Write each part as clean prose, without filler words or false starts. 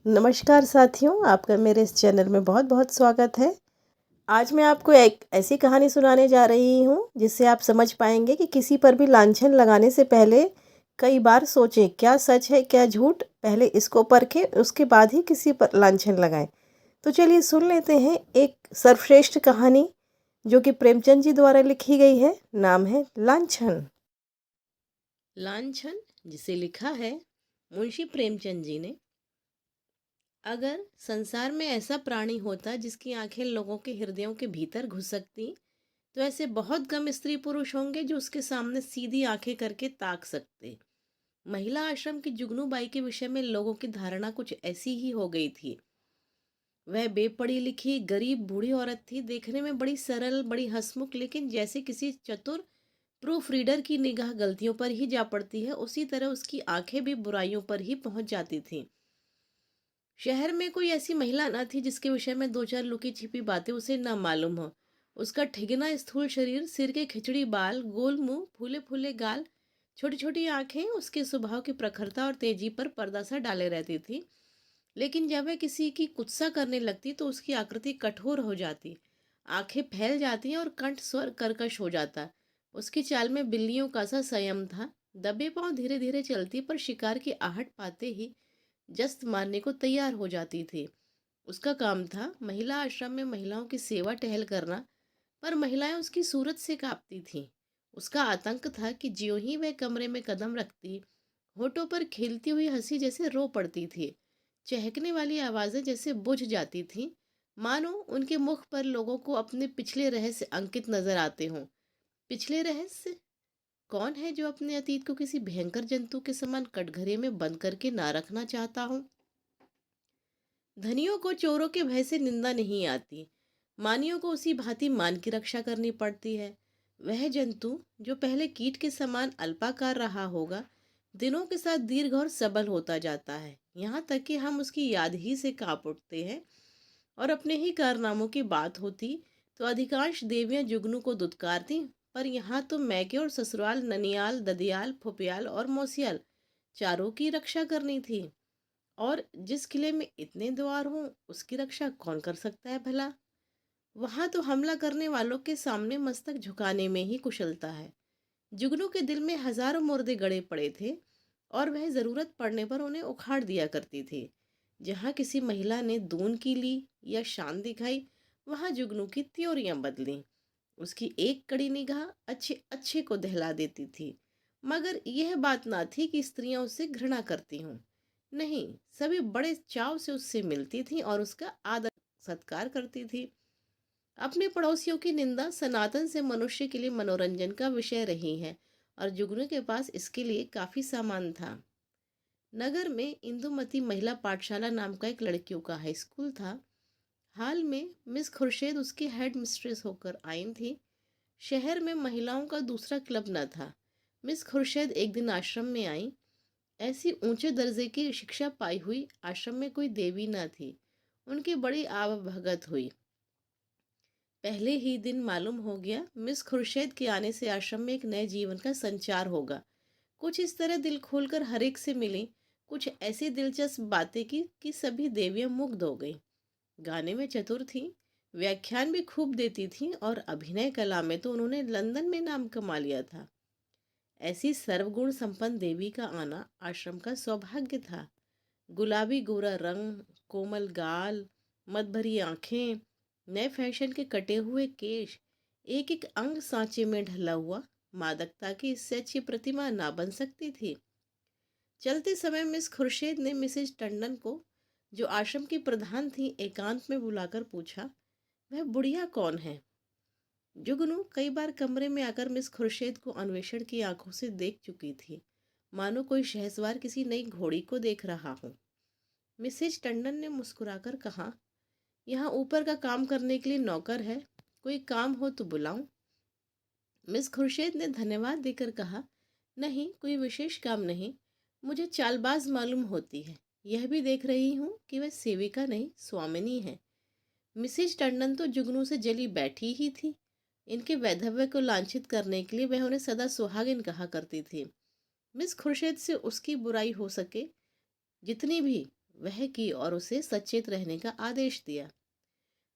नमस्कार साथियों, आपका मेरे इस चैनल में बहुत बहुत स्वागत है। आज मैं आपको एक ऐसी कहानी सुनाने जा रही हूँ जिससे आप समझ पाएंगे कि किसी पर भी लांछन लगाने से पहले कई बार सोचें क्या सच है क्या झूठ। पहले इसको परखें, उसके बाद ही किसी पर लांछन लगाएं। तो चलिए सुन लेते हैं एक सर्वश्रेष्ठ कहानी जो कि प्रेमचंद जी द्वारा लिखी गई है। नाम है लांछन। लांछन, जिसे लिखा है मुंशी प्रेमचंद जी ने। अगर संसार में ऐसा प्राणी होता जिसकी आंखें लोगों के हृदयों के भीतर घुस सकती, तो ऐसे बहुत कम स्त्री पुरुष होंगे जो उसके सामने सीधी आंखें करके ताक सकते। महिला आश्रम की जुगनू बाई के विषय में लोगों की धारणा कुछ ऐसी ही हो गई थी। वह बेपढ़ी लिखी गरीब बूढ़ी औरत थी, देखने में बड़ी सरल, बड़ी हंसमुख, लेकिन जैसे किसी चतुर प्रूफ रीडर की निगाह गलतियों पर ही जा पड़ती है, उसी तरह उसकी आंखें भी बुराइयों पर ही पहुंच जाती थीं। शहर में कोई ऐसी महिला न थी जिसके विषय में दो चार लुकी छिपी बातें उसे न मालूम हो। उसका ठिगना स्थूल शरीर, सिर के खिचड़ी बाल, गोल मुंह, फूले फूले गाल, छोटी छोटी आंखें उसके स्वभाव की प्रखरता और तेजी पर पर्दा सा डाले रहती थी। लेकिन जब वह किसी की कुत्सा करने लगती तो उसकी आकृति कठोर हो जाती, आंखें फैल जाती और कंठ स्वर कर्कश हो जाता। उसकी चाल में बिल्लियों का सा संयम था। दबे पांव धीरे धीरे चलती, पर शिकार की आहट पाते ही जस्त मारने को तैयार हो जाती थी। उसका काम था महिला आश्रम में महिलाओं की सेवा टहल करना, पर महिलाएं उसकी सूरत से कांपती थीं। उसका आतंक था कि ज्यों ही वह कमरे में कदम रखती, होठों पर खिलती हुई हंसी जैसे रो पड़ती थी, चहकने वाली आवाजें जैसे बुझ जाती थीं, मानो उनके मुख पर लोगों को अपने पिछले रहस्य अंकित नजर आते हों। पिछले रहस्य? कौन है जो अपने अतीत को किसी भयंकर जंतु के समान कटघरे में बंद करके ना रखना चाहता हो? धनियों को चोरों के भय से निंदा नहीं आती, मानियों को उसी भांति मान की रक्षा करनी पड़ती है। वह जंतु जो पहले कीट के समान अल्पाकार रहा होगा, दिनों के साथ दीर्घ और सबल होता जाता है, यहाँ तक कि हम उसकी याद ही से कांप उठते हैं। और अपने ही कारनामों की बात होती तो अधिकांश देवियां जुगनू को दुत्कारती, पर यहाँ तो मैके और ससुराल, ननियाल, ददियाल, फुपियाल और मौसियाल चारों की रक्षा करनी थी। और जिस किले में इतने द्वार हों, उसकी रक्षा कौन कर सकता है भला? वहां तो हमला करने वालों के सामने मस्तक झुकाने में ही कुशलता है। जुगनू के दिल में हजारों मुर्दे गड़े पड़े थे, और वह जरूरत पड़ने पर उन्हें उखाड़ दिया करती थी। जहाँ किसी महिला ने दून की ली या शान दिखाई, वहां जुगनू की त्योरियां बदली। उसकी एक कड़ी निगाह अच्छे अच्छे को दहला देती थी। मगर यह बात ना थी कि स्त्रियां उससे घृणा करती हों। नहीं, सभी बड़े चाव से उससे मिलती थीं और उसका आदर सत्कार करती थी। अपने पड़ोसियों की निंदा सनातन से मनुष्य के लिए मनोरंजन का विषय रही है, और जुगनू के पास इसके लिए काफी सामान था। नगर में इंदुमती महिला पाठशाला नाम का एक लड़कियों का हाई स्कूल था। हाल में मिस खुर्शेद उसकी हेड मिस्ट्रेस होकर आई थी। शहर में महिलाओं का दूसरा क्लब न था। मिस खुर्शेद एक दिन आश्रम में आई। ऐसी ऊंचे दर्जे की शिक्षा पाई हुई आश्रम में कोई देवी न थी। उनकी बड़ी आवभगत हुई। पहले ही दिन मालूम हो गया मिस खुर्शेद के आने से आश्रम में एक नए जीवन का संचार होगा। कुछ इस तरह दिल खोलकर हर एक से मिली, कुछ ऐसी दिलचस्प बातें की कि सभी देवियां मुग्ध हो गईं। गाने में चतुर थीं, व्याख्यान भी खूब देती थीं, और अभिनय कला में तो उन्होंने लंदन में नाम कमा लिया था। ऐसी सर्वगुण संपन्न देवी का आना आश्रम का सौभाग्य था। गुलाबी गोरा रंग, कोमल गाल, मद भरी आंखें, नए फैशन के कटे हुए केश, एक एक अंग सांचे में ढला हुआ, मादकता की इससे अच्छी प्रतिमा ना बन सकती थी। चलते समय मिस खुर्शेद ने मिसेज टंडन को, जो आश्रम की प्रधान थी, एकांत में बुलाकर पूछा, वह बुढ़िया कौन है? जुगनू कई बार कमरे में आकर मिस खुर्शेद को अन्वेषण की आंखों से देख चुकी थी, मानो कोई शहसवार किसी नई घोड़ी को देख रहा हो। मिसेज टंडन ने मुस्कुराकर कहा, यहाँ ऊपर का काम करने के लिए नौकर है, कोई काम हो तो बुलाऊं? मिस खुर्शेद ने धन्यवाद देकर कहा, नहीं, कोई विशेष काम नहीं। मुझे चालबाज मालूम होती है। यह भी देख रही हूँ कि वह सेविका नहीं, स्वामिनी है। मिसेज टंडन तो जुगनू से जली बैठी ही थी। इनके वैधव्य को लांछित करने के लिए वह उन्हें सदा सुहागिन कहा करती थी। मिस खुर्शेद से उसकी बुराई हो सके जितनी भी, वह की और उसे सचेत रहने का आदेश दिया।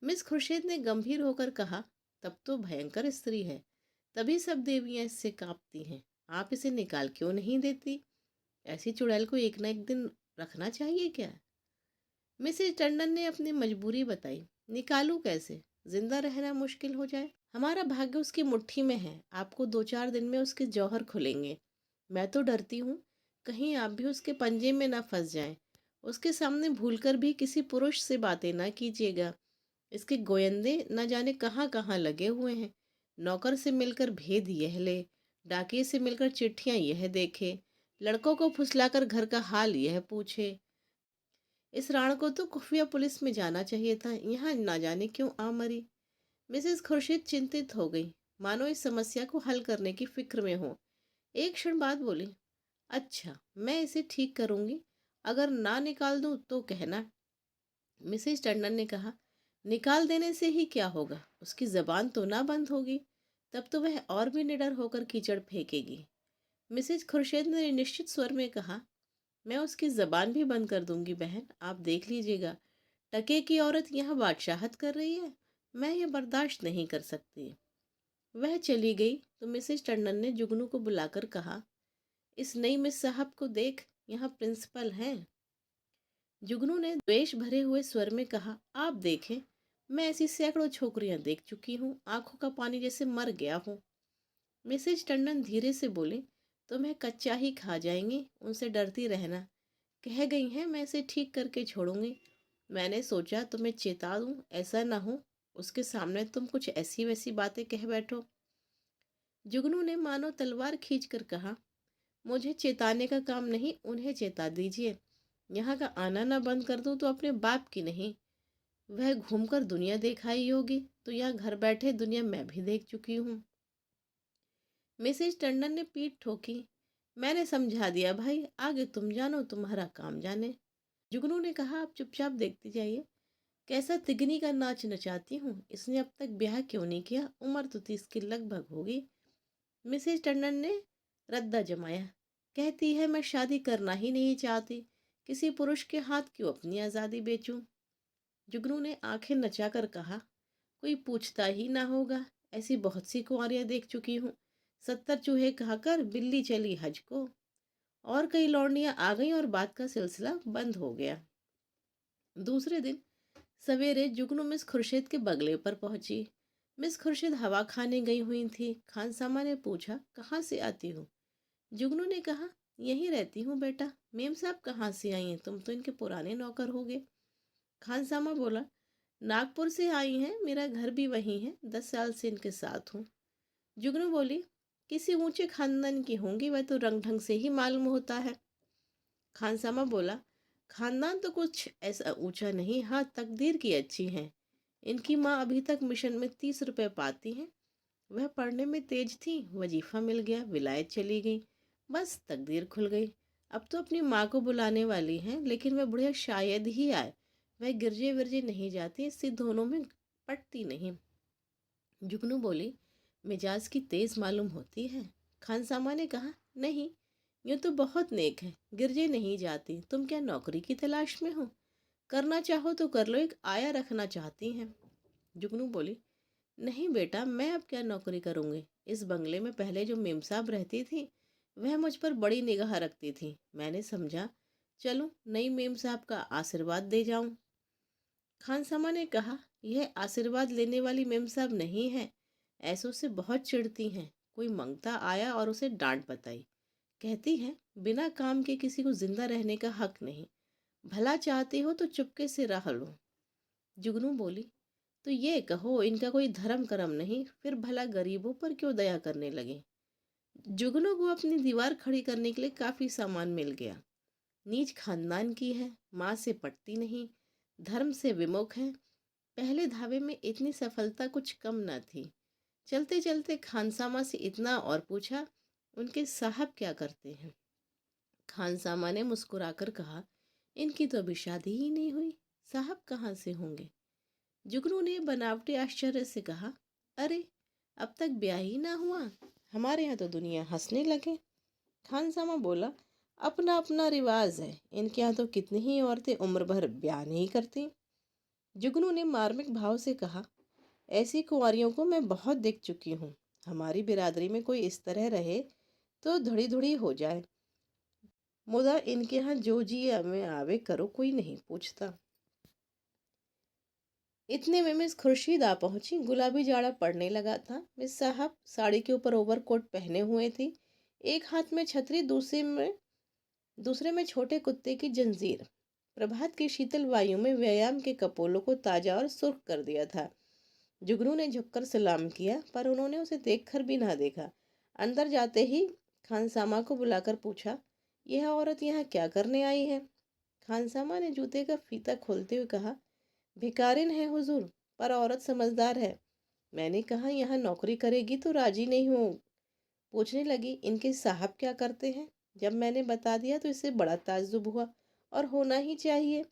मिस खुर्शीद ने गंभीर होकर कहा, तब तो भयंकर स्त्री है, तभी सब देवियां इससे कांपती हैं। आप इसे निकाल क्यों नहीं देती? ऐसी चुड़ैल को एक न एक दिन रखना चाहिए क्या? मिसेज टंडन ने अपनी मजबूरी बताई। निकालूं कैसे? जिंदा रहना मुश्किल हो जाए। हमारा भाग्य उसकी मुट्ठी में है। आपको 2-4 दिन में उसके जौहर खुलेंगे। मैं तो डरती हूँ कहीं आप भी उसके पंजे में ना फंस जाएं। उसके सामने भूलकर भी किसी पुरुष से बातें ना कीजिएगा। इसके गोयंदे न जाने कहाँ कहाँ लगे हुए हैं। नौकर से मिलकर भेद यह ले, डाकिए से मिलकर चिट्ठियां यह देखे, लड़कों को फुसलाकर घर का हाल यह पूछे। इस राण को तो खुफिया पुलिस में जाना चाहिए था, यहाँ ना जाने क्यों आ मरी। मिसेस खुर्शीद चिंतित हो गई, मानो इस समस्या को हल करने की फिक्र में हो। एक क्षण बाद बोली, अच्छा, मैं इसे ठीक करूंगी, अगर ना निकाल दूं तो कहना। मिसेज टंडन ने कहा, निकाल देने से ही क्या होगा? उसकी जबान तो ना बंद होगी। तब तो वह और भी निडर होकर कीचड़ फेंकेगी। मिसेज खुर्शीद ने निश्चित स्वर में कहा, मैं उसकी जबान भी बंद कर दूंगी बहन, आप देख लीजिएगा। टके की औरत यहाँ बादशाहत कर रही है, मैं ये बर्दाश्त नहीं कर सकती। वह चली गई तो मिसेज टंडन ने जुगनू को बुलाकर कहा, इस नई मिस साहब को देख, यहाँ प्रिंसिपल हैं। जुगनू ने द्वेष भरे हुए स्वर में कहा, आप देखें, मैं ऐसी सैकड़ों छोकरियां देख चुकी हूँ, आंखों का पानी जैसे मर गया हूँ। मिसेज टंडन धीरे से बोले, तुम्हें कच्चा ही खा जाएंगी, उनसे डरती रहना। कह गई हैं मैं इसे ठीक करके छोड़ूंगी। मैंने सोचा तुम्हें चेता दूं, ऐसा ना हो उसके सामने तुम कुछ ऐसी वैसी बातें कह बैठो। जुगनू ने मानो तलवार खींच कर कहा, मुझे चेताने का काम नहीं, उन्हें चेता दीजिए। यहाँ का आना ना बंद कर दूं तो अपने बाप की नहीं, वह घूमकर दुनिया देख आई होगी, तो यहाँ घर बैठे दुनिया मैं भी देख चुकी हूँ। मिसेज टंडन ने पीठ ठोकी, मैंने समझा दिया भाई, आगे तुम जानो, तुम्हारा काम जाने। जुगनू ने कहा, आप चुपचाप देखती जाइए, कैसा तिगनी का नाच नचाती हूँ। इसने अब तक ब्याह क्यों नहीं किया? उम्र तो 30 की लगभग होगी। मिसेज टंडन ने रद्दा जमाया, कहती है मैं शादी करना ही नहीं चाहती, किसी पुरुष के हाथ क्यों अपनी आज़ादी बेचूं। जुगनू ने आंखें नचाकर कहा, कोई पूछता ही ना होगा, ऐसी बहुत सी कुंवारियां देख चुकी हूँ। 70 चूहे खाकर बिल्ली चली हज को। और कई लौंडियां आ गईं और बात का सिलसिला बंद हो गया। दूसरे दिन सवेरे जुगनू मिस खुर्शीद के बगले पर पहुंची। मिस खुर्शीद हवा खाने गई हुई थी। खानसामा ने पूछा, कहाँ से आती हो? जुगनू ने कहा, यहीं रहती हूँ बेटा। मेम साहब कहाँ से आई हैं? तुम तो इनके पुराने नौकर होगे। खानसामा बोला, नागपुर से आई हैं, मेरा घर भी वहीं है, 10 साल से इनके साथ हूँ। जुगनू बोली, किसी ऊंचे खानदान की होंगी, वह तो रंग ढंग से ही मालूम होता है। खानसामा बोला, खानदान तो कुछ ऐसा ऊंचा नहीं, हाँ तकदीर की अच्छी हैं। इनकी माँ अभी तक मिशन में 30 रुपए पाती हैं। वह पढ़ने में तेज थी, वजीफा मिल गया, विलायत चली गई, बस तकदीर खुल गई। अब तो अपनी माँ को बुलाने वाली हैं, लेकिन वह बुढ़िया शायद ही आए। वह गिरजे विरजे नहीं जाती, इससे दोनों में पटती नहीं। जुगनू बोली, मिजाज की तेज मालूम होती है। खानसामा ने कहा, नहीं, यूँ तो बहुत नेक है, गिरजे नहीं जाती। तुम क्या नौकरी की तलाश में हो? करना चाहो तो कर लो, एक आया रखना चाहती हैं। जुगनू बोली, नहीं बेटा, मैं अब क्या नौकरी करूँगी। इस बंगले में पहले जो मेम साहब रहती थी, वह मुझ पर बड़ी निगाह रखती थी। मैंने समझा, चलूँ नई मेम साहब का आशीर्वाद दे जाऊँ। खानसामा ने कहा, यह आशीर्वाद लेने वाली मेम साहब नहीं है, ऐसों से बहुत चिढ़ती हैं। कोई मंगता आया और उसे डांट बताई, कहती है बिना काम के किसी को जिंदा रहने का हक नहीं, भला चाहती हो तो चुपके से रह लो। जुगनू बोली, तो ये कहो इनका कोई धर्म करम नहीं, फिर भला गरीबों पर क्यों दया करने लगे। जुगनू को अपनी दीवार खड़ी करने के लिए काफी सामान मिल गया। नीच खानदान की है, माँ से पटती नहीं, धर्म से विमुख है। पहले धावे में इतनी सफलता कुछ कम न थी। चलते चलते खानसामा से इतना और पूछा, उनके साहब क्या करते हैं? खानसामा ने मुस्कुराकर कहा, इनकी तो अभी शादी ही नहीं हुई, साहब कहाँ से होंगे। जुगनू ने बनावटी आश्चर्य से कहा, अरे अब तक ब्याह ही ना हुआ? हमारे यहाँ तो दुनिया हंसने लगे। खानसामा बोला, अपना अपना रिवाज है, इनके यहाँ तो कितनी ही औरतें उम्र भर ब्याह नहीं करती। जुगनू ने मार्मिक भाव से कहा, ऐसी कुंवारियों को मैं बहुत देख चुकी हूँ। हमारी बिरादरी में कोई इस तरह रहे तो धुड़ी धुड़ी हो जाए। मुदा इनके यहाँ जो जी में आवे करो, कोई नहीं पूछता। इतने में मिस खुर्शीद आ पहुंची। गुलाबी जाड़ा पड़ने लगा था। मिस साहब साड़ी के ऊपर ओवरकोट पहने हुए थी, एक हाथ में छतरी, दूसरे में छोटे कुत्ते की जंजीर। प्रभात की शीतल वायु में व्यायाम के कपोलों को ताजा और सुर्ख कर दिया था। जुगनू ने झुककर सलाम किया, पर उन्होंने उसे देखकर भी ना देखा। अंदर जाते ही खानसामा को बुलाकर पूछा, यह औरत यहाँ क्या करने आई है? खानसामा ने जूते का फीता खोलते हुए कहा, भिकारिन है हुजूर, पर औरत समझदार है। मैंने कहा यहाँ नौकरी करेगी तो राजी नहीं हो। पूछने लगी, इनके साहब क्या करते हैं? जब मैंने बता दिया तो इसे बड़ा ताज्जुब हुआ, और होना ही चाहिए।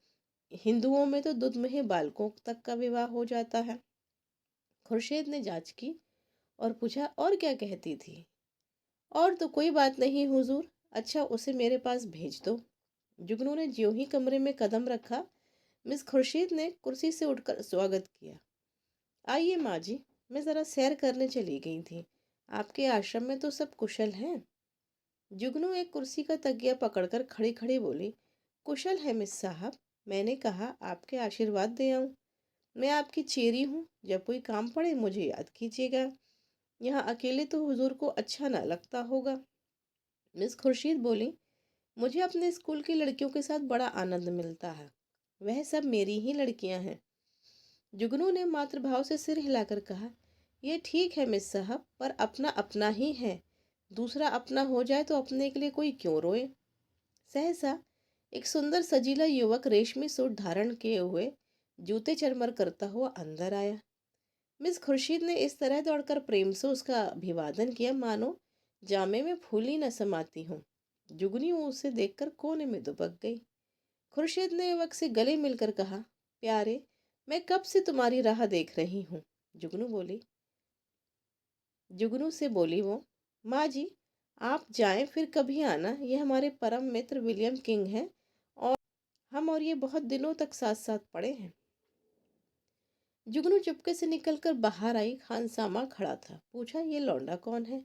हिंदुओं में तो दुध में बालकों तक का विवाह हो जाता है। खुर्शीद ने जांच की और पूछा, और क्या कहती थी? और तो कोई बात नहीं हुजूर। अच्छा, उसे मेरे पास भेज दो। जुगनू ने ज्यों ही कमरे में कदम रखा, मिस खुर्शीद ने कुर्सी से उठकर स्वागत किया। आइए माँ जी, मैं ज़रा सैर करने चली गई थी। आपके आश्रम में तो सब कुशल हैं? जुगनू एक कुर्सी का तकिया पकड़कर खड़ी खड़ी बोली, कुशल है मिस साहब। मैंने कहा आपके आशीर्वाद दे आऊं। मैं आपकी चेरी हूँ, जब कोई काम पड़े मुझे याद कीजिएगा। यहाँ अकेले तो हुजूर को अच्छा ना लगता होगा। मिस खुर्शीद बोली, मुझे अपने स्कूल की लड़कियों के साथ बड़ा आनंद मिलता है। वह सब मेरी ही लड़कियां हैं। जुगनू ने मातृभाव से सिर हिलाकर कहा, यह ठीक है मिस साहब, पर अपना अपना ही है। दूसरा अपना हो जाए तो अपने के लिए कोई क्यों रोए? सहसा एक सुंदर सजीला युवक रेशमी सूट धारण किए हुए जूते चरमर करता हुआ अंदर आया। मिस खुर्शीद ने इस तरह दौड़कर प्रेम से उसका अभिवादन किया मानो जामे में फूल ही न समाती हूँ। जुगनी उसे देखकर कोने में दुबक गई। खुर्शीद ने युवक से गले मिलकर कहा, प्यारे, मैं कब से तुम्हारी राह देख रही हूँ। जुगनू बोली जुगनू से बोली वो, माँ जी, आप जाएं फिर कभी आना। ये हमारे परम मित्र विलियम किंग हैं, और हम और ये बहुत दिनों तक साथ साथ पढ़े हैं। जुगनू चुपके से निकलकर बाहर आई। खानसामा खड़ा था। पूछा, ये लौंडा कौन है?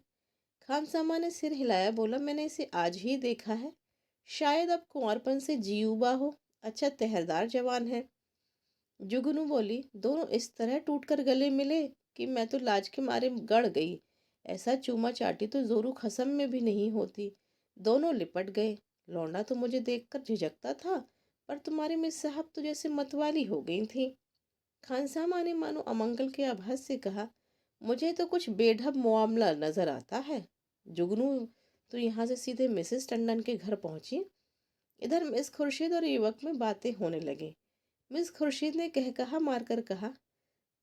खानसामा ने सिर हिलाया, बोला, मैंने इसे आज ही देखा है। शायद अब कुंवरपन से जी उबा हो। अच्छा तहरदार जवान है। जुगनू बोली, दोनों इस तरह टूटकर गले मिले कि मैं तो लाज के मारे गड़ गई। ऐसा चूमा चाटी तो जोरू खसम में भी नहीं होती। दोनों लिपट गए। लौंडा तो मुझे देखकर झिझकता था, पर तुम्हारी मिस साहब तो जैसे मतवाली हो गई थी। खानसामा ने मानो अमंगल के आभास से कहा, मुझे तो कुछ बेढब मामला नजर आता है। जुगनू तो यहाँ से सीधे मिसेस टंडन के घर पहुंची। इधर मिस खुर्शीद और युवक में बातें होने लगी। मिस खुर्शीद ने कह कहा मारकर कहा,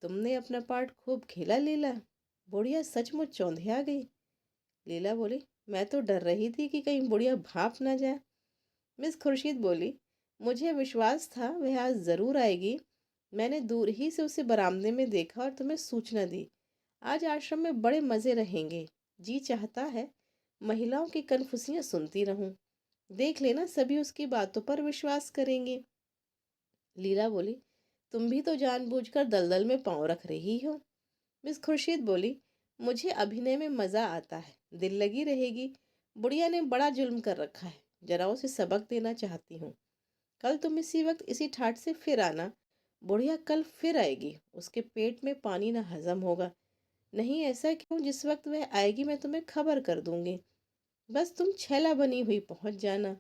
तुमने अपना पार्ट खूब खेला लीला। बुढ़िया सचमुच चौंधिया गई। लीला बोली, मैं तो डर रही थी कि कहीं बुढ़िया भाप ना जाए। मिस खुर्शीद बोली, मुझे विश्वास था वह आज ज़रूर आएगी। मैंने दूर ही से उसे बरामदे में देखा और तुम्हें सूचना दी। आज आश्रम में बड़े मज़े रहेंगे। जी चाहता है महिलाओं की कनफुसियाँ सुनती रहूं। देख लेना, सभी उसकी बातों पर विश्वास करेंगे। लीला बोली, तुम भी तो जानबूझकर दलदल में पांव रख रही हो। मिस खुर्शीद बोली, मुझे अभिनय में मज़ा आता है, दिल लगी रहेगी। बुढ़िया ने बड़ा जुल्म कर रखा है, जरा उसे सबक देना चाहती हूँ। कल तुम इसी वक्त इसी ठाट से फिर आना। बुढ़िया कल फिर आएगी, उसके पेट में पानी ना हजम होगा। नहीं ऐसा क्यों, जिस वक्त वह आएगी मैं तुम्हें खबर कर दूंगी। बस तुम छैला बनी हुई पहुंच जाना।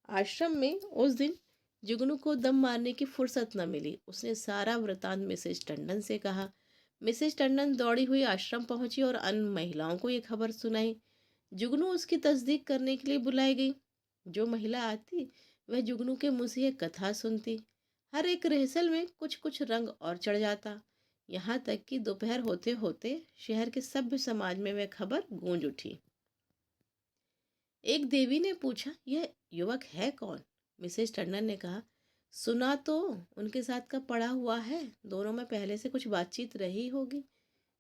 आश्रम में उस दिन जुगनू को दम मारने की फुर्सत न मिली। उसने सारा वृतांत मिसेज टंडन से कहा। मिसेज टंडन दौड़ी हुई आश्रम पहुंची और अन्य महिलाओं को ये खबर सुनाई। जुगनू उसकी तस्दीक करने के लिए बुलाई गई। जो महिला आती वह जुगनू के मुंह से एक कथा सुनती। हर एक रिहर्सल में कुछ कुछ रंग और चढ़ जाता। यहाँ तक कि दोपहर होते होते शहर के सभ्य समाज में वह खबर गूंज उठी। एक देवी ने पूछा, यह युवक है कौन? मिसेज टंडन ने कहा, सुना तो उनके साथ का पड़ा हुआ है। दोनों में पहले से कुछ बातचीत रही होगी।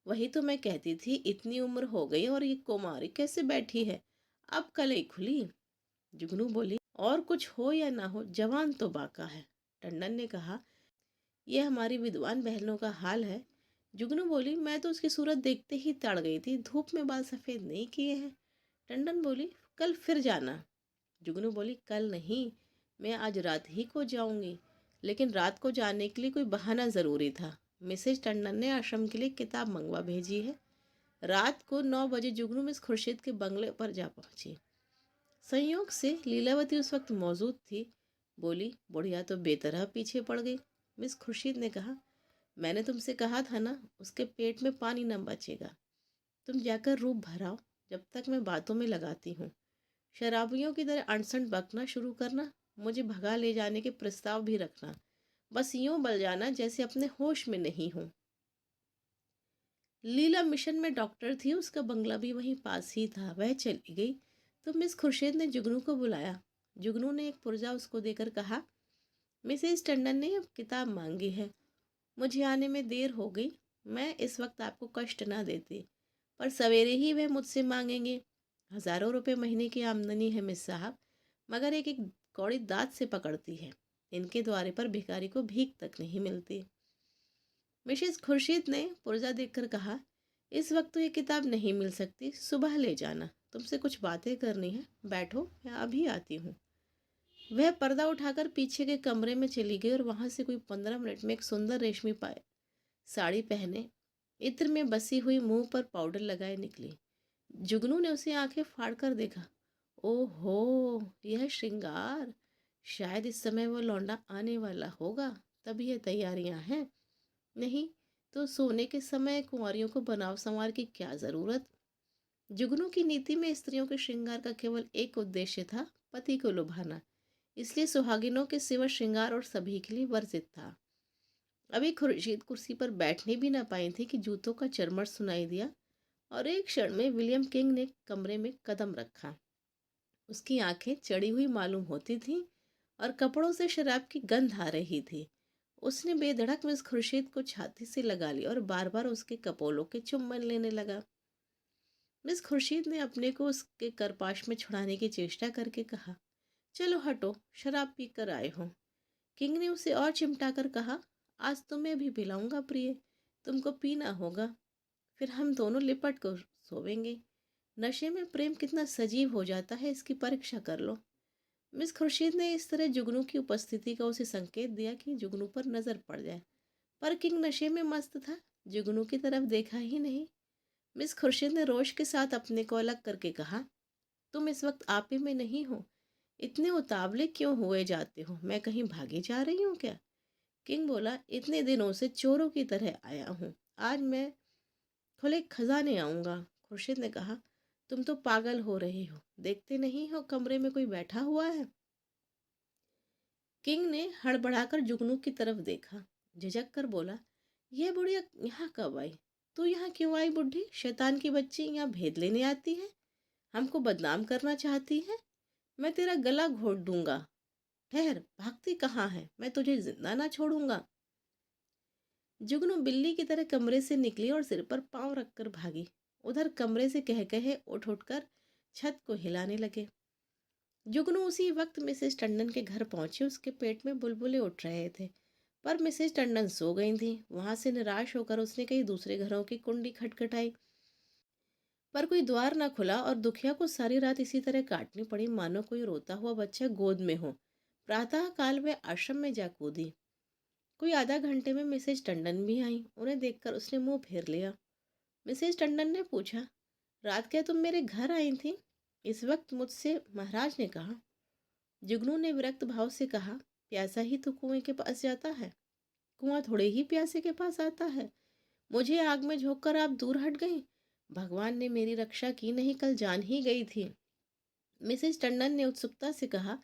वही तो मैं कहती थी, इतनी उम्र हो गई और ये कुमारी कैसे बैठी है? अब कल ही खुली। जुगनू बोली, और कुछ हो या ना हो, जवान तो बाका है। टंडन ने कहा, यह हमारी विद्वान बहनों का हाल है। जुगनू बोली, मैं तो उसकी सूरत देखते ही तड़ गई थी, धूप में बाल सफ़ेद नहीं किए हैं। टंडन बोली, कल फिर जाना। जुगनू बोली, कल नहीं, मैं आज रात ही को जाऊंगी। लेकिन रात को जाने के लिए कोई बहाना ज़रूरी था। मिसेज टंडन ने आश्रम के लिए किताब मंगवा भेजी है। रात को 9 बजे जुगनू मिस खुर्शीद के बंगले पर जा पहुंची। संयोग से लीलावती उस वक्त मौजूद थी। बोली, बुढ़िया तो बेतरह पीछे पड़ गई। मिस खुर्शीद ने कहा, मैंने तुमसे कहा था ना, उसके पेट में पानी न बचेगा। तुम जाकर रूप भराओ, जब तक मैं बातों में लगाती हूँ। शराबियों की तरह अनसन बकना शुरू करना, मुझे भगा ले जाने के प्रस्ताव भी रखना। बस यूं बल जाना जैसे अपने होश में नहीं हूँ। लीला मिशन में डॉक्टर थी, उसका बंगला भी वहीं पास ही था। वह चली गई तो मिस खुर्शीद ने जुगनू को बुलाया। जुगनू ने एक पुर्जा उसको देकर कहा, मिसेज टंडन ने अब किताब मांगी है। मुझे आने में देर हो गई। मैं इस वक्त आपको कष्ट ना देती, पर सवेरे ही वह मुझसे मांगेंगे। हज़ारों रुपए महीने की आमदनी है मिस साहब, मगर एक एक कौड़ी दाँत से पकड़ती है। इनके द्वारे पर भिखारी को भीख तक नहीं मिलती। मिसेस खुर्शीद ने पुर्जा देखकर कहा, इस वक्त तो ये किताब नहीं मिल सकती, सुबह ले जाना। तुमसे कुछ बातें करनी है, बैठो, मैं अभी आती हूँ। वह पर्दा उठाकर पीछे के कमरे में चली गई और वहाँ से कोई 15 मिनट में एक सुंदर रेशमी पाए साड़ी पहने, इत्र में बसी हुई, मुंह पर पाउडर लगाए निकली। जुगनू ने उसे आंखें फाड़ कर देखा। ओहो, यह श्रृंगार! शायद इस समय वो लौंडा आने वाला होगा, तब ये तैयारियां हैं। नहीं तो सोने के समय कुंवारियों को बनाव संवार की क्या ज़रूरत। जुगनू की नीति में स्त्रियों के श्रृंगार का केवल एक उद्देश्य था, पति को लुभाना। इसलिए सुहागिनों के सिवा श्रृंगार और सभी के लिए वर्जित था। अभी खुर्शीद कुर्सी पर बैठने भी न पाई थी कि जूतों का चरमर सुनाई दिया और एक क्षण में विलियम किंग ने कमरे में कदम रखा। उसकी आंखें चढ़ी हुई मालूम होती थीं और कपड़ों से शराब की गंध आ रही थी। उसने बेधड़क मिस खुर्शीद को छाती से लगा लिया और बार बार उसके कपोलों के चुम्बन लेने लगा। मिस खुर्शीद ने अपने को उसके करपाश में छुड़ाने की चेष्टा करके कहा, चलो हटो, शराब पी कर आए हो। किंग ने उसे और चिमटा कर कहा, आज तुम्हें भी पिलाऊंगा प्रिय, तुमको पीना होगा, फिर हम दोनों लिपट कर सोवेंगे। नशे में प्रेम कितना सजीव हो जाता है, इसकी परीक्षा कर लो। मिस खुर्शीद ने इस तरह जुगनू की उपस्थिति का उसे संकेत दिया कि जुगनू पर नजर पड़ जाए, पर किंग नशे में मस्त था, जुगनू की तरफ देखा ही नहीं। मिस खुर्शीद ने रोश के साथ अपने को अलग करके कहा, तुम इस वक्त आप ही में नहीं हो, इतने उतावले क्यों हुए जाते हो, मैं कहीं भागी जा रही हूँ क्या? किंग बोला, इतने दिनों से चोरों की तरह आया हूँ, आज मैं खुले खजाने आऊँगा। खुर्शीद ने कहा, तुम तो पागल हो रही हो, देखते नहीं हो कमरे में कोई बैठा हुआ है। किंग ने हड़बड़ाकर जुगनू की तरफ देखा, झिझक कर बोला, यह बुढ़िया यहाँ कब आई? तू यहाँ क्यों आई बुढ़ी? शैतान की बच्ची यहाँ भेद लेने आती है, हमको बदनाम करना चाहती है। मैं तेरा गला घोट दूंगा। ठहर, भागती कहाँ है? मैं तुझे जिंदा ना छोड़ूंगा। जुगनू बिल्ली की तरह कमरे से निकली और सिर पर पांव रखकर भागी। उधर कमरे से कह कहे उठ उठकर छत को हिलाने लगे। जुगनू उसी वक्त मिसेस टंडन के घर पहुंची। उसके पेट में बुलबुले उठ रहे थे, पर मिसेस टंडन सो गई थी। वहां से निराश होकर उसने कई दूसरे घरों की कुंडी खटखटाई, पर कोई द्वार न खुला और दुखिया को सारी रात इसी तरह काटनी पड़ी, मानो कोई रोता हुआ बच्चा गोद में हो। प्रातः काल वे आश्रम में जा कूदी। कोई आधा घंटे में मिसेज टंडन भी आई। उन्हें देखकर उसने मुंह फेर लिया। मिसेज टंडन ने पूछा, रात क्या तुम मेरे घर आई थी? इस वक्त मुझसे महाराज ने कहा। जुगनू ने विरक्त भाव से कहा, प्यासा ही तो कुएं के पास जाता है, कुआं थोड़े ही प्यासे के पास आता है। मुझे आग में झोंक कर आप दूर हट गई। भगवान ने मेरी रक्षा की नहीं, कल जान ही गई थी। मिसेज टंडन ने उत्सुकता से कहा,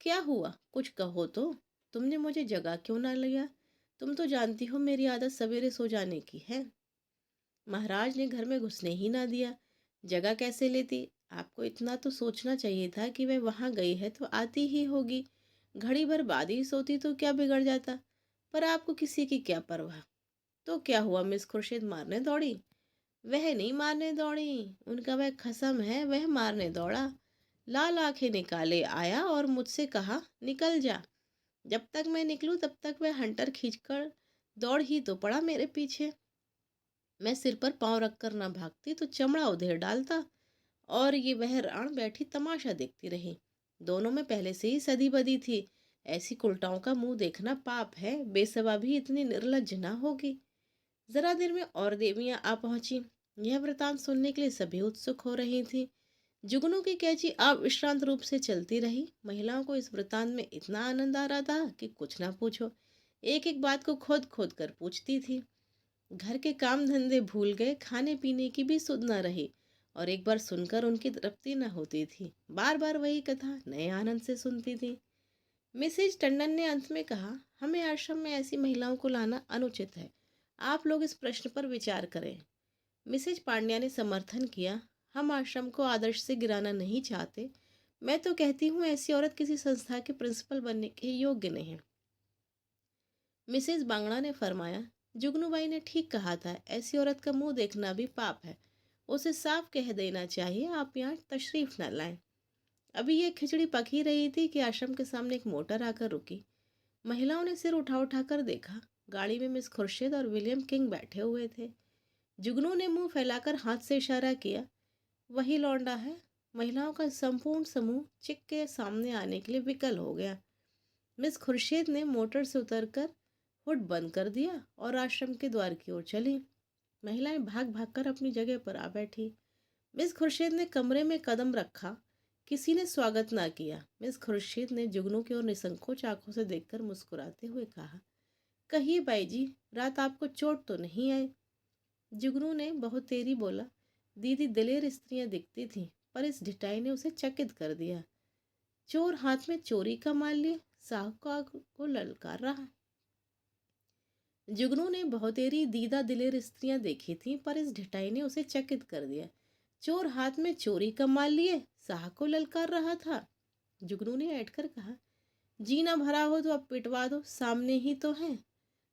क्या हुआ, कुछ कहो तो। तुमने मुझे जगा क्यों ना लिया? तुम तो जानती हो मेरी आदत सवेरे सो जाने की है। महाराज ने घर में घुसने ही ना दिया, जगह कैसे लेती? आपको इतना तो सोचना चाहिए था कि वह वहाँ गई है तो आती ही होगी। घड़ी भर बाद ही सोती तो क्या बिगड़ जाता? पर आपको किसी की क्या परवाह। तो क्या हुआ, मिस खुर्शीद मारने दौड़ी? वह नहीं मारने दौड़ी, उनका वह खसम है, वह मारने दौड़ा। लाल आंखें निकाले आया और मुझसे कहा, निकल जा। जब तक मैं निकलूं तब तक वह हंटर खींचकर दौड़ ही तो पड़ा मेरे पीछे। मैं सिर पर पाँव रखकर न भागती तो चमड़ा उधेड़ डालता, और ये वह राण बैठी तमाशा देखती रही। दोनों में पहले से ही सदी बदी थी। ऐसी कुलटाओं का मुंह देखना पाप है, बेसवा भी इतनी निर्लज्ज ना होगी। जरा देर में और देवियां आ पहुंची। यह वृतांत सुनने के लिए सभी उत्सुक हो रही थी। जुगनू की कैची अविश्रांत रूप से चलती रही। महिलाओं को इस वृतांत में इतना आनंद आ रहा था कि कुछ ना पूछो। एक एक बात को खोद खोद कर पूछती थी। घर के काम धंधे भूल गए, खाने पीने की भी सुध न रही, और एक बार सुनकर उनकी तृप्ति न होती थी। बार बार वही कथा नए आनंद से सुनती थी। मिसेज टंडन ने अंत में कहा, हमें आश्रम में ऐसी महिलाओं को लाना अनुचित है। आप लोग इस प्रश्न पर विचार करें। मिसेज पांड्या ने समर्थन किया, हम आश्रम को आदर्श से गिराना नहीं चाहते। मैं तो कहती हूँ ऐसी औरत किसी संस्था के प्रिंसिपल बनने के योग्य नहीं। मिसेज बांगड़ा ने फरमाया, जुगनूबाई ने ठीक कहा था, ऐसी औरत का मुंह देखना भी पाप है। उसे साफ कह देना चाहिए, आप यहाँ तशरीफ न लाएं। अभी यह खिचड़ी पक ही रही थी कि आश्रम के सामने एक मोटर आकर रुकी। महिलाओं ने सिर उठा उठा कर देखा। गाड़ी में मिस खुर्शीद और विलियम किंग बैठे हुए थे। जुगनू ने मुंह फैलाकर हाथ से इशारा किया, वही लौंडा है। महिलाओं का संपूर्ण समूह चिक के सामने आने के लिए विकल हो गया। मिस खुर्शीद ने मोटर से उतरकर हुड बंद कर दिया और आश्रम के द्वार की ओर चली। महिलाएं भाग भाग कर अपनी जगह पर आ बैठी। मिस खुर्शीद ने कमरे में कदम रखा। किसी ने स्वागत ना किया। मिस खुर्शीद ने जुगनू की ओर निसंकोच आंखों से देखकर मुस्कुराते हुए कहा, कहिए बाई जी, रात आपको चोट तो नहीं आई? जुगनू ने बहुत तेरी बोला, दीदी दिलेर स्त्रियां दिखती थीं, पर इस ढिठाई ने उसे चकित कर दिया। चोर हाथ में चोरी का माल लिए साहूकार को ललकार रहा। जुगनू ने बहुतेरी दीदा दिलेर स्त्रियां देखी थीं, पर इस ढिठाई ने उसे चकित कर दिया। चोर हाथ में चोरी का माल लिए साह को ललकार रहा था। जुगनू ने ऐठ कर कहा, जीना भरा हो तो अब पिटवा दो, सामने ही तो है।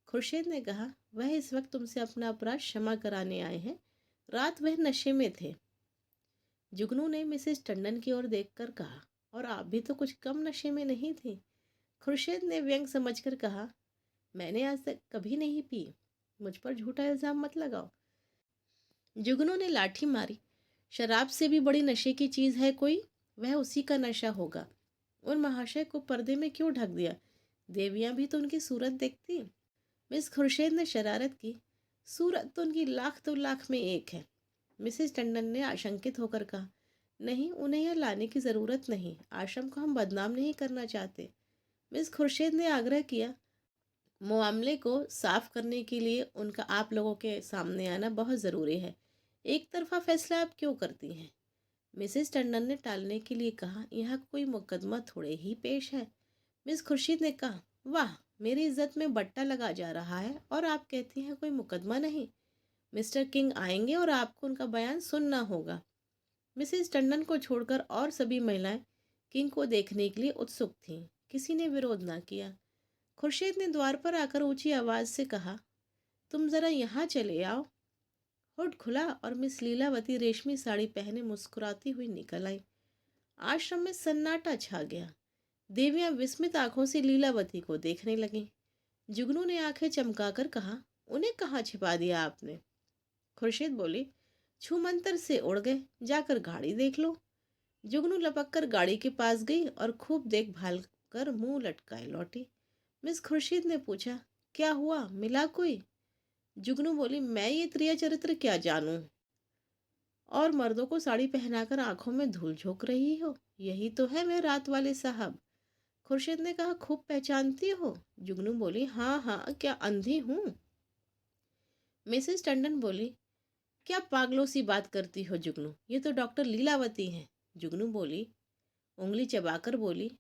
खुर्शीद ने कहा, वह इस वक्त तुमसे अपना अपराध क्षमा कराने आए हैं। रात वह नशे में थे। जुगनू ने मिसेस टंडन की ओर देखकर कहा, और आप भी तो कुछ कम नशे में नहीं थी। खुर्शीद ने व्यंग समझकर कहा, मैंने आज तक कभी नहीं पी, मुझ पर झूठा इल्जाम मत लगाओ। जुगनू ने लाठी मारी, शराब से भी बड़ी नशे की चीज है कोई? वह उसी का नशा होगा। उन महाशय को पर्दे में क्यों ढक दिया? देवियां भी तो उनकी सूरत देखती। मिस खुर्शीद ने शरारत की, सूरत तो उनकी लाख तो लाख में एक है। मिसेस टंडन ने आशंकित होकर कहा, नहीं, उन्हें यह लाने की ज़रूरत नहीं, आश्रम को हम बदनाम नहीं करना चाहते। मिस खुर्शीद ने आग्रह किया, मामले को साफ करने के लिए उनका आप लोगों के सामने आना बहुत ज़रूरी है। एक तरफा फैसला आप क्यों करती हैं? मिसेस टंडन ने टालने के लिए कहा, यहाँ कोई मुकदमा थोड़े ही पेश है। मिस खुर्शीद ने कहा, वाह, मेरी इज्जत में बट्टा लगा जा रहा है और आप कहती हैं कोई मुकदमा नहीं। मिस्टर किंग आएंगे और आपको उनका बयान सुनना होगा। मिसेस टंडन को छोड़कर और सभी महिलाएं किंग को देखने के लिए उत्सुक थीं। किसी ने विरोध ना किया। खुर्शीद ने द्वार पर आकर ऊंची आवाज से कहा, तुम जरा यहाँ चले आओ। हुड खुला और मिस लीलावती रेशमी साड़ी पहने मुस्कुराती हुई निकल आई। आश्रम में सन्नाटा छा गया। देवियां विस्मित आंखों से लीलावती को देखने लगीं। जुगनू ने आंखें चमकाकर कहा, उन्हें कहाँ छिपा दिया आपने? खुर्शीद बोली, छूमंतर से उड़ गए, जाकर गाड़ी देख लो। जुगनू लपक कर गाड़ी के पास गई और खूब देखभाल कर मुंह लटकाए लौटी। मिस खुर्शीद ने पूछा, क्या हुआ, मिला कोई? जुगनू बोली, मैं ये त्रिया चरित्र क्या जानूं, और मर्दों को साड़ी पहनाकर आंखों में धूल झोंक रही हो, यही तो है मैं रात वाले साहब। खुर्शीद ने कहा, खूब पहचानती हो? जुगनू बोली, हाँ हाँ, क्या अंधी हूँ? मिसेस टंडन बोली, क्या पागलों सी बात करती हो जुगनू, ये तो डॉक्टर लीलावती हैं। जुगनू बोली, उंगली चबाकर बोली,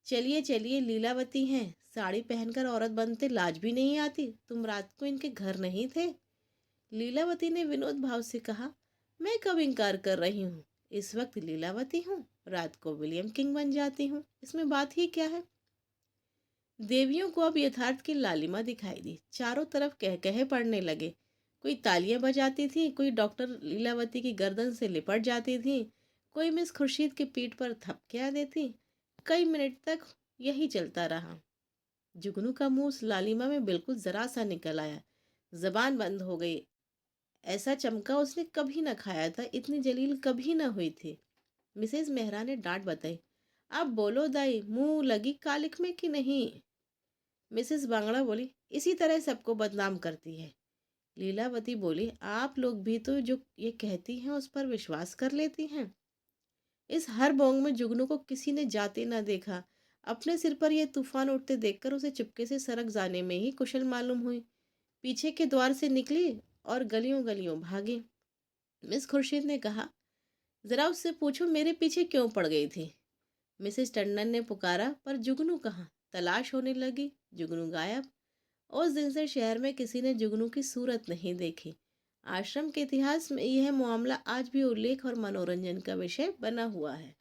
चलिए चलिए, लीलावती हैं, साड़ी पहनकर औरत बनते लाज भी नहीं आती। तुम रात को इनके घर नहीं थे? लीलावती ने विनोद भाव से कहा, मैं कब इनकार कर रही हूँ? इस वक्त लीलावती हूँ, रात को विलियम किंग बन जाती हूँ, इसमें बात ही क्या है? देवियों को अब यथार्थ की लालिमा दिखाई दी। चारों तरफ कह कहे पड़ने लगे। कोई तालियां बजाती थी, कोई डॉक्टर लीलावती की गर्दन से लिपट जाती थी, कोई मिस खुर्शीद की पीठ पर थपकियां देती। कई मिनट तक यही चलता रहा। जुगनू का मुंह उस लालिमा में बिल्कुल जरा सा निकल आया। जबान बंद हो गई। ऐसा चमका उसने कभी ना खाया था, इतनी जलील कभी ना हुई थी। मिसेज मेहरा ने डांट बताई, आप बोलो दाई, मुंह लगी कालिक में कि नहीं? मिसेस बांगड़ा बोली, इसी तरह सबको बदनाम करती है। लीलावती बोली, आप लोग भी तो जो ये कहती हैं उस पर विश्वास कर लेती हैं। इस हर बोंग में जुगनू को किसी ने जाते ना देखा। अपने सिर पर यह तूफान उठते देखकर उसे चुपके से सरक जाने में ही कुशल मालूम हुई। पीछे के द्वार से निकली और गलियों गलियों भागी। मिस खुर्शीद ने कहा, जरा उससे पूछो मेरे पीछे क्यों पड़ गई थी। मिसेस टंडन ने पुकारा, पर जुगनू कहाँ? तलाश होने लगी, जुगनू गायब। उस दिन से शहर में किसी ने जुगनू की सूरत नहीं देखी। आश्रम के इतिहास में यह मामला आज भी उल्लेख और मनोरंजन का विषय बना हुआ है।